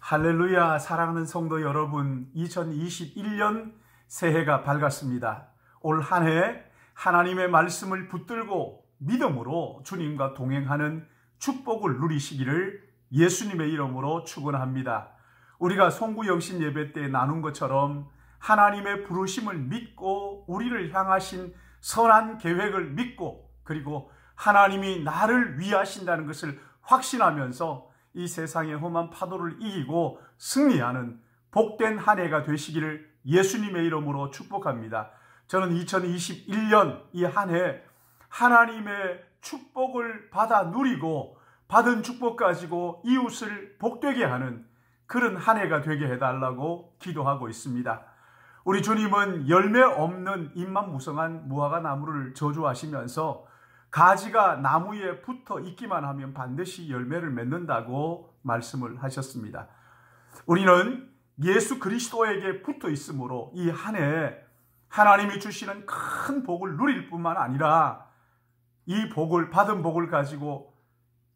할렐루야. 사랑하는 성도 여러분, 2021년 새해가 밝았습니다. 올 한 해 하나님의 말씀을 붙들고 믿음으로 주님과 동행하는 축복을 누리시기를 예수님의 이름으로 축원합니다. 우리가 송구영신 예배 때 나눈 것처럼 하나님의 부르심을 믿고 우리를 향하신 선한 계획을 믿고, 그리고 하나님이 나를 위하신다는 것을 확신하면서 이 세상의 험한 파도를 이기고 승리하는 복된 한 해가 되시기를 예수님의 이름으로 축복합니다. 저는 2021년 이 한 해 하나님의 축복을 받아 누리고 받은 축복 가지고 이웃을 복되게 하는 그런 한 해가 되게 해달라고 기도하고 있습니다. 우리 주님은 열매 없는 잎만 무성한 무화과 나무를 저주하시면서 가지가 나무에 붙어 있기만 하면 반드시 열매를 맺는다고 말씀을 하셨습니다. 우리는 예수 그리스도에게 붙어 있으므로 이 한 해 하나님이 주시는 큰 복을 누릴 뿐만 아니라 이 복을, 받은 복을 가지고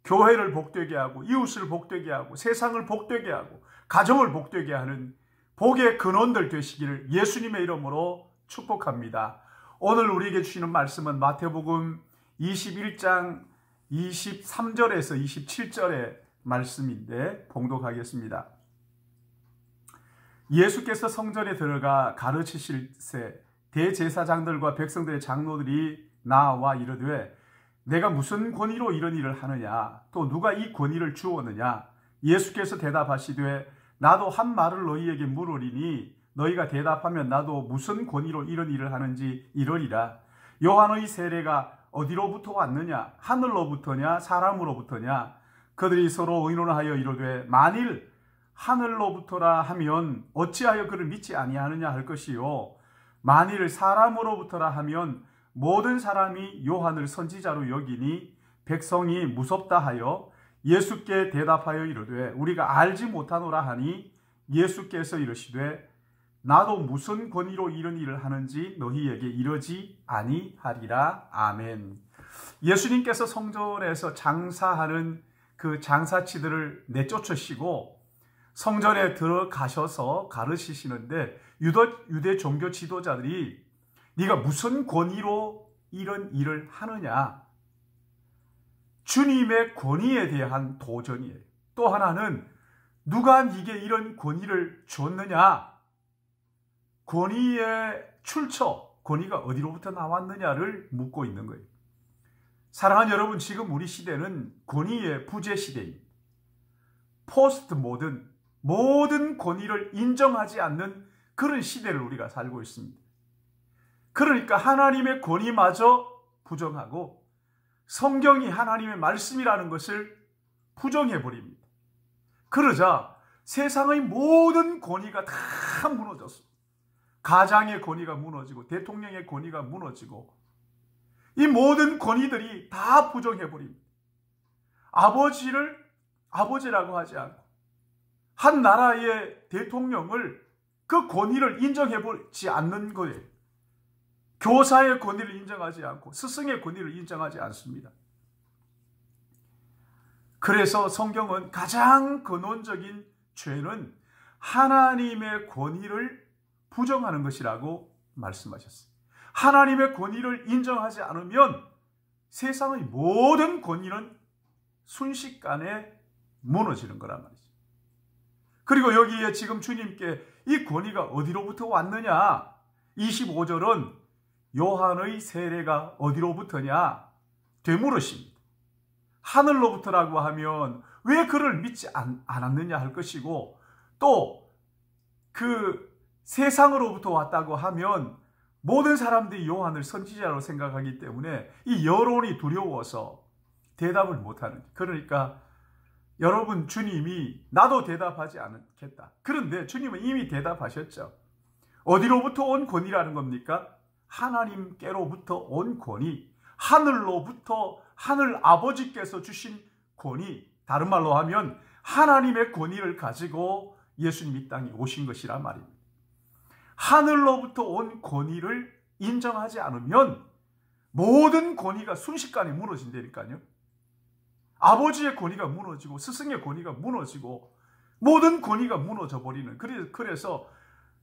교회를 복되게 하고 이웃을 복되게 하고 세상을 복되게 하고 가정을 복되게 하는 복의 근원들 되시기를 예수님의 이름으로 축복합니다. 오늘 우리에게 주시는 말씀은 마태복음 21장 23절에서 27절의 말씀인데 봉독하겠습니다. 예수께서 성전에 들어가 가르치실 새 대제사장들과 백성들의 장로들이 나와 이르되 내가 무슨 권위로 이런 일을 하느냐, 또 누가 이 권위를 주었느냐. 예수께서 대답하시되 나도 한 말을 너희에게 물으리니 너희가 대답하면 나도 무슨 권위로 이런 일을 하는지 이러리라. 요한의 세례가 어디로부터 왔느냐? 하늘로부터냐? 사람으로부터냐? 그들이 서로 의논하여 이르되 만일 하늘로부터라 하면 어찌하여 그를 믿지 아니하느냐 할 것이요, 만일 사람으로부터라 하면 모든 사람이 요한을 선지자로 여기니 백성이 무섭다 하여 예수께 대답하여 이르되 우리가 알지 못하노라 하니 예수께서 이르시되 나도 무슨 권위로 이런 일을 하는지 너희에게 이르지 아니하리라. 아멘. 예수님께서 성전에서 장사하는 그 장사치들을 내쫓으시고 성전에 들어가셔서 가르치시는데 유대 종교 지도자들이 네가 무슨 권위로 이런 일을 하느냐, 주님의 권위에 대한 도전이에요. 또 하나는 누가 네게 이런 권위를 줬느냐, 권위의 출처, 권위가 어디로부터 나왔느냐를 묻고 있는 거예요. 사랑하는 여러분, 지금 우리 시대는 권위의 부재 시대입니다. 포스트 모든 권위를 인정하지 않는 그런 시대를 우리가 살고 있습니다. 그러니까 하나님의 권위마저 부정하고 성경이 하나님의 말씀이라는 것을 부정해버립니다. 그러자 세상의 모든 권위가 다 무너졌습니다. 가장의 권위가 무너지고 대통령의 권위가 무너지고 이 모든 권위들이 다 부정해버립니다. 아버지를 아버지라고 하지 않고 한 나라의 대통령을 그 권위를 인정해보지 않는 거예요. 교사의 권위를 인정하지 않고 스승의 권위를 인정하지 않습니다. 그래서 성경은 가장 근원적인 죄는 하나님의 권위를 부정하는 것이라고 말씀하셨어요. 하나님의 권위를 인정하지 않으면 세상의 모든 권위는 순식간에 무너지는 거란 말이죠. 그리고 여기에 지금 주님께 이 권위가 어디로부터 왔느냐? 25절은 요한의 세례가 어디로부터냐? 되물으십니다. 하늘로부터라고 하면 왜 그를 믿지 않았느냐 할 것이고, 또 그 세상으로부터 왔다고 하면 모든 사람들이 요한을 선지자로 생각하기 때문에 이 여론이 두려워서 대답을 못하는. 그러니까 여러분, 주님이 나도 대답하지 않겠다. 그런데 주님은 이미 대답하셨죠. 어디로부터 온 권위라는 겁니까? 하나님께로부터 온 권위, 하늘로부터 하늘 아버지께서 주신 권위, 다른 말로 하면 하나님의 권위를 가지고 예수님 이 땅에 오신 것이란 말입니다. 하늘로부터 온 권위를 인정하지 않으면 모든 권위가 순식간에 무너진다니까요. 아버지의 권위가 무너지고 스승의 권위가 무너지고 모든 권위가 무너져 버리는, 그래서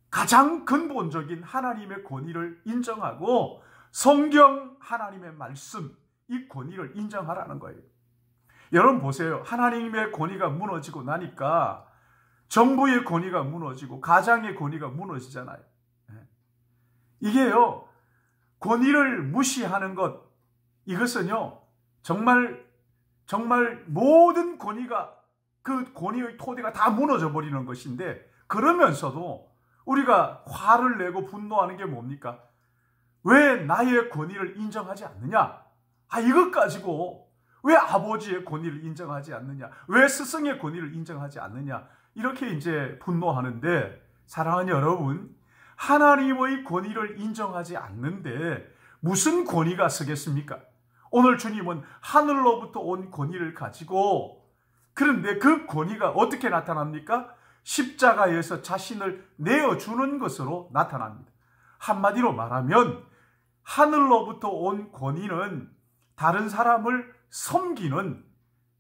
가장 근본적인 하나님의 권위를 인정하고 성경 하나님의 말씀, 이 권위를 인정하라는 거예요. 여러분 보세요. 하나님의 권위가 무너지고 나니까 정부의 권위가 무너지고 가장의 권위가 무너지잖아요. 이게요, 권위를 무시하는 것, 이것은요 정말 모든 권위가, 그 권위의 토대가 다 무너져 버리는 것인데, 그러면서도 우리가 화를 내고 분노하는 게 뭡니까? 왜 나의 권위를 인정하지 않느냐? 이것 가지고 왜 아버지의 권위를 인정하지 않느냐? 왜 스승의 권위를 인정하지 않느냐? 이렇게 이제 분노하는데, 사랑하는 여러분, 하나님의 권위를 인정하지 않는데 무슨 권위가 서겠습니까? 오늘 주님은 하늘로부터 온 권위를 가지고, 그런데 그 권위가 어떻게 나타납니까? 십자가에서 자신을 내어주는 것으로 나타납니다. 한마디로 말하면 하늘로부터 온 권위는 다른 사람을 섬기는,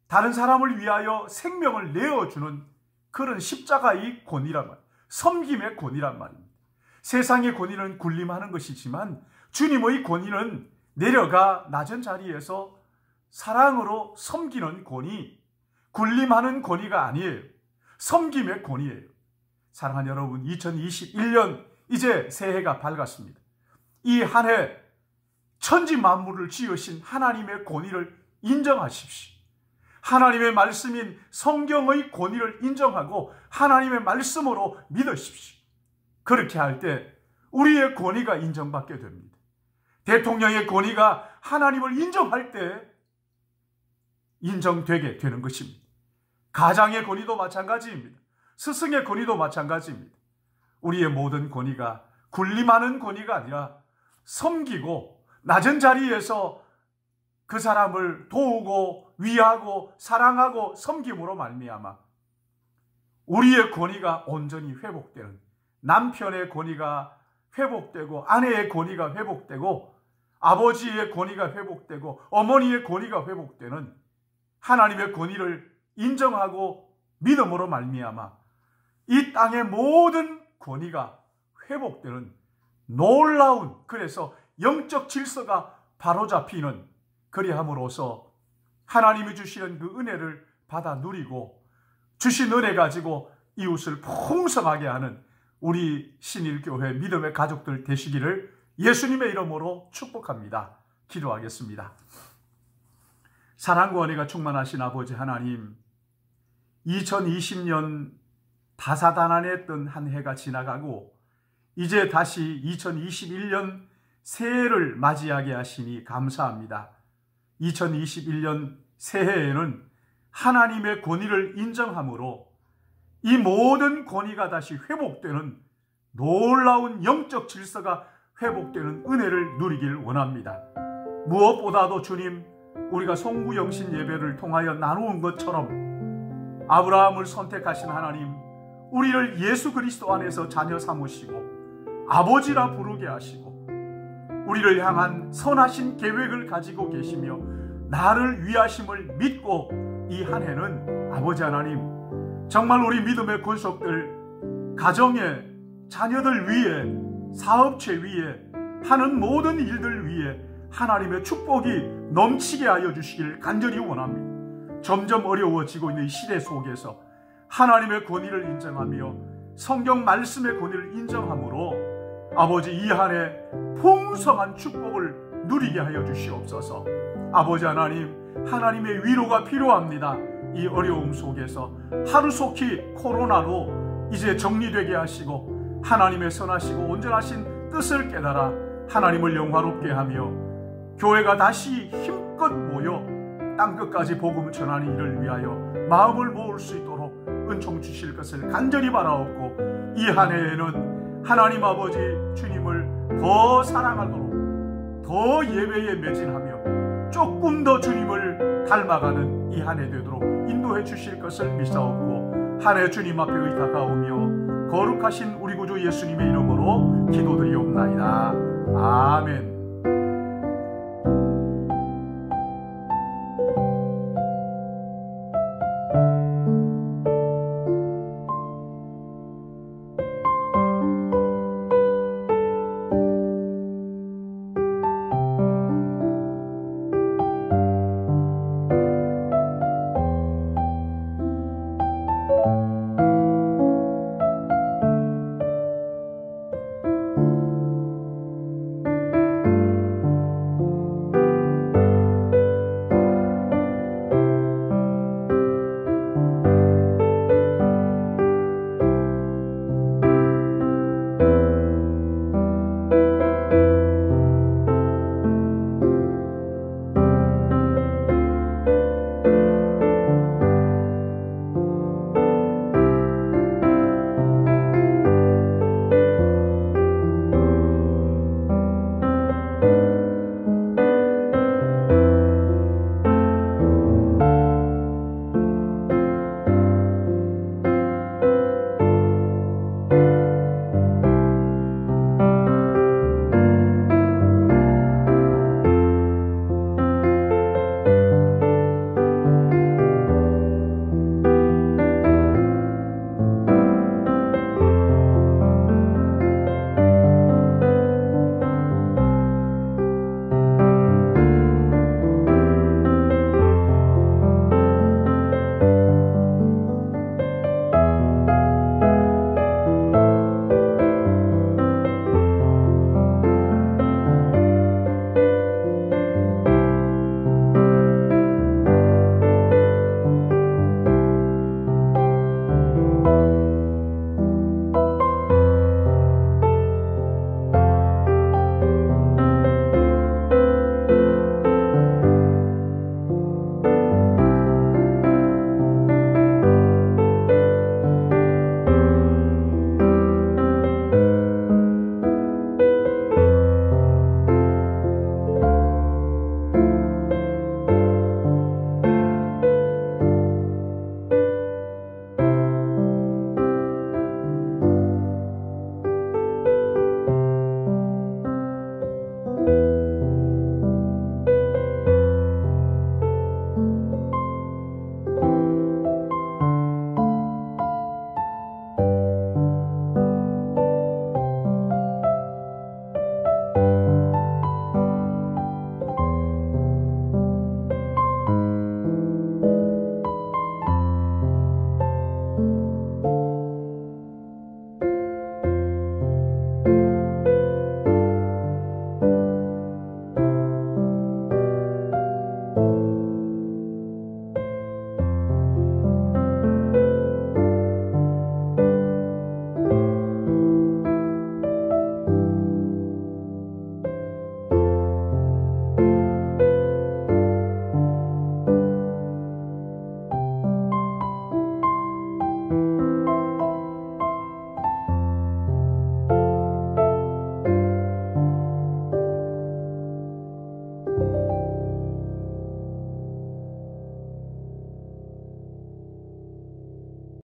다른 사람을 위하여 생명을 내어주는 그런 십자가의 권위란 말이에요. 섬김의 권위란 말입니다. 세상의 권위는 군림하는 것이지만 주님의 권위는 내려가 낮은 자리에서 사랑으로 섬기는 권위, 군림하는 권위가 아니에요. 섬김의 권위예요. 사랑하는 여러분, 2021년 이제 새해가 밝았습니다. 이 한 해 천지 만물을 지으신 하나님의 권위를 인정하십시오. 하나님의 말씀인 성경의 권위를 인정하고 하나님의 말씀으로 믿으십시오. 그렇게 할 때 우리의 권위가 인정받게 됩니다. 대통령의 권위가 하나님을 인정할 때 인정되게 되는 것입니다. 가장의 권위도 마찬가지입니다. 스승의 권위도 마찬가지입니다. 우리의 모든 권위가 군림하는 권위가 아니라 섬기고 낮은 자리에서 그 사람을 도우고 위하고 사랑하고 섬김으로 말미암아 우리의 권위가 온전히 회복되는, 남편의 권위가 회복되고 아내의 권위가 회복되고 아버지의 권위가 회복되고 어머니의 권위가 회복되는 하나님의 권위를 인정하고 믿음으로 말미암아 이 땅의 모든 권위가 회복되는 놀라운, 그래서 영적 질서가 바로잡히는, 그리함으로써 하나님이 주시는 그 은혜를 받아 누리고 주신 은혜 가지고 이웃을 풍성하게 하는 우리 신일교회 믿음의 가족들 되시기를 예수님의 이름으로 축복합니다. 기도하겠습니다. 사랑과 은혜가 충만하신 아버지 하나님, 2020년 다사다난했던 한 해가 지나가고 이제 다시 2021년 새해를 맞이하게 하시니 감사합니다. 2021년 새해에는 하나님의 권위를 인정함으로 이 모든 권위가 다시 회복되는 놀라운 영적 질서가 회복되는 은혜를 누리길 원합니다. 무엇보다도 주님, 우리가 송구영신 예배를 통하여 나누은 것처럼 아브라함을 선택하신 하나님, 우리를 예수 그리스도 안에서 자녀 삼으시고 아버지라 부르게 하시고 우리를 향한 선하신 계획을 가지고 계시며 나를 위하심을 믿고 이 한 해는 아버지 하나님, 정말 우리 믿음의 권속들, 가정의 자녀들 위에, 사업체 위에, 하는 모든 일들 위에 하나님의 축복이 넘치게 하여 주시길 간절히 원합니다. 점점 어려워지고 있는 시대 속에서 하나님의 권위를 인정하며 성경 말씀의 권위를 인정함으로 아버지 이 한 해 풍성한 축복을 누리게 하여 주시옵소서. 아버지 하나님, 하나님의 위로가 필요합니다. 이 어려움 속에서 하루속히 코로나로 이제 정리되게 하시고 하나님의 선하시고 온전하신 뜻을 깨달아 하나님을 영화롭게 하며 교회가 다시 힘껏 모여 땅끝까지 복음 전하는 일을 위하여 마음을 모을 수 있도록 은총 주실 것을 간절히 바라옵고 이 한 해에는 하나님 아버지 주님을 더 사랑하도록 더 예배에 매진하며 조금 더 주님을 닮아가는 이 한 해 되도록 인도해 주실 것을 믿사옵고 한 해 주님 앞에 의탁하오며 거룩하신 우리 구주 예수님의 이름으로 기도드리옵나이다. 아멘.